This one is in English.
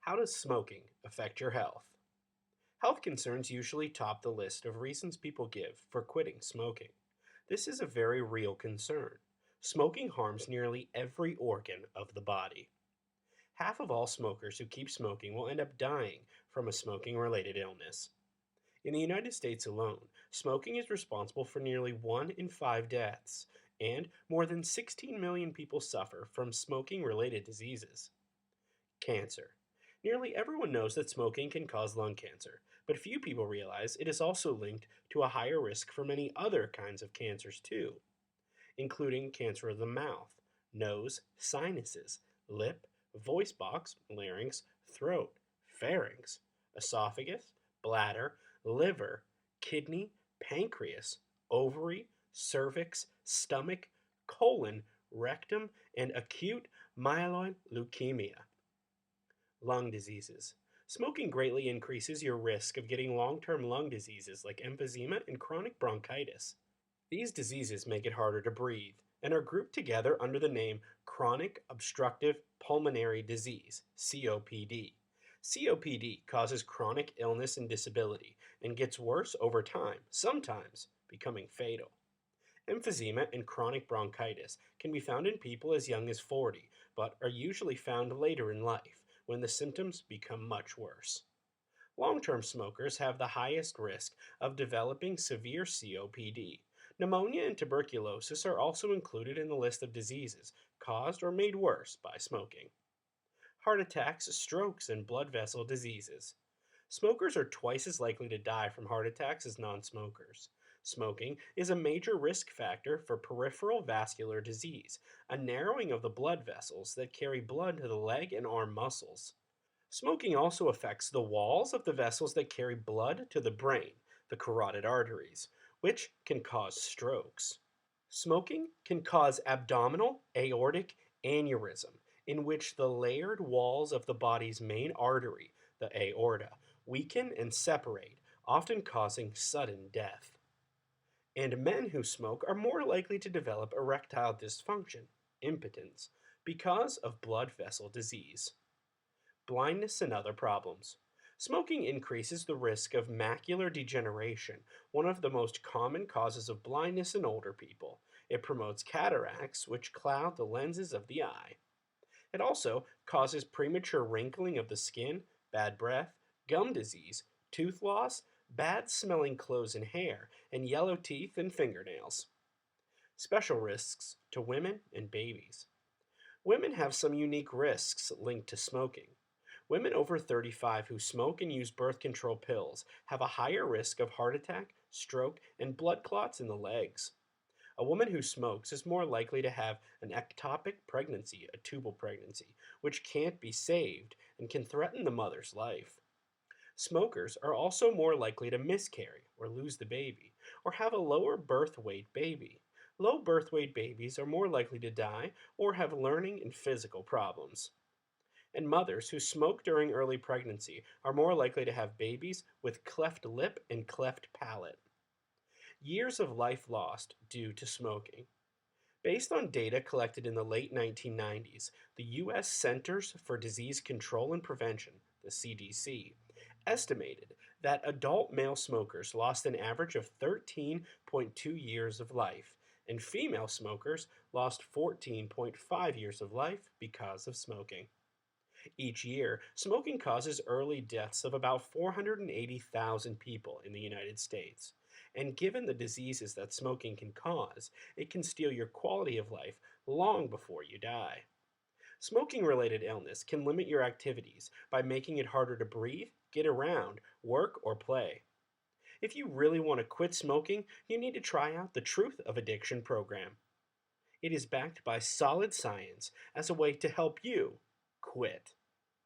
How does smoking affect your health? Health concerns usually top the list of reasons people give for quitting smoking. This is a very real concern. Smoking harms nearly every organ of the body. Half of all smokers who keep smoking will end up dying from a smoking related illness. In the United States alone, smoking is responsible for nearly 1 in 5 deaths, and more than 16 million people suffer from smoking related diseases. Cancer. Nearly everyone knows that smoking can cause lung cancer, but few people realize it is also linked to a higher risk for many other kinds of cancers too, including cancer of the mouth, nose, sinuses, lip, voice box, larynx, throat, pharynx, esophagus, bladder, liver, kidney, pancreas, ovary, cervix, stomach, colon, rectum, and acute myeloid leukemia. Lung diseases. Smoking greatly increases your risk of getting long term lung diseases like emphysema and chronic bronchitis. These diseases make it harder to breathe and are grouped together under the name chronic obstructive pulmonary disease, COPD. COPD causes chronic illness and disability and gets worse over time, sometimes becoming fatal. Emphysema and chronic bronchitis can be found in people as young as 40, but are usually found later in life when the symptoms become much worse. Long term smokers have the highest risk of developing severe COPD. Pneumonia and tuberculosis are also included in the list of diseases caused or made worse by smoking. Heart attacks, strokes, and blood vessel diseases. Smokers are twice as likely to die from heart attacks as non smokers. Smoking is a major risk factor for peripheral vascular disease, a narrowing of the blood vessels that carry blood to the leg and arm muscles. Smoking also affects the walls of the vessels that carry blood to the brain, the carotid arteries, which can cause strokes. Smoking can cause abdominal aortic aneurysm, in which the layered walls of the body's main artery, the aorta, weaken and separate, often causing sudden death. And men who smoke are more likely to develop erectile dysfunction, impotence, because of blood vessel disease. Blindness and other problems. Smoking increases the risk of macular degeneration, one of the most common causes of blindness in older people. It promotes cataracts, which cloud the lenses of the eye. It also causes premature wrinkling of the skin, bad breath, gum disease, tooth loss, bad smelling clothes and hair, and yellow teeth and fingernails. Special risks to women and babies. Women have some unique risks linked to smoking. Women over 35 who smoke and use birth control pills have a higher risk of heart attack, stroke, and blood clots in the legs. A woman who smokes is more likely to have an ectopic pregnancy, a tubal pregnancy, which can't be saved and can threaten the mother's life. Smokers are also more likely to miscarry or lose the baby, or have a lower birth weight baby. Low birth weight babies are more likely to die or have learning and physical problems. And mothers who smoke during early pregnancy are more likely to have babies with cleft lip and cleft palate. Years of life lost due to smoking. Based on data collected in the late 1990s, the U.S. Centers for Disease Control and Prevention, the CDC, estimated that adult male smokers lost an average of 13.2 years of life, and female smokers lost 14.5 years of life because of smoking. Each year, smoking causes early deaths of about 480,000 people in the United States. And given the diseases that smoking can cause, it can steal your quality of life long before you die. Smoking related illness can limit your activities by making it harder to breathe, get around, work, or play. If you really want to quit smoking, you need to try out the Truth of Addiction program. It is backed by solid science as a way to help you quit.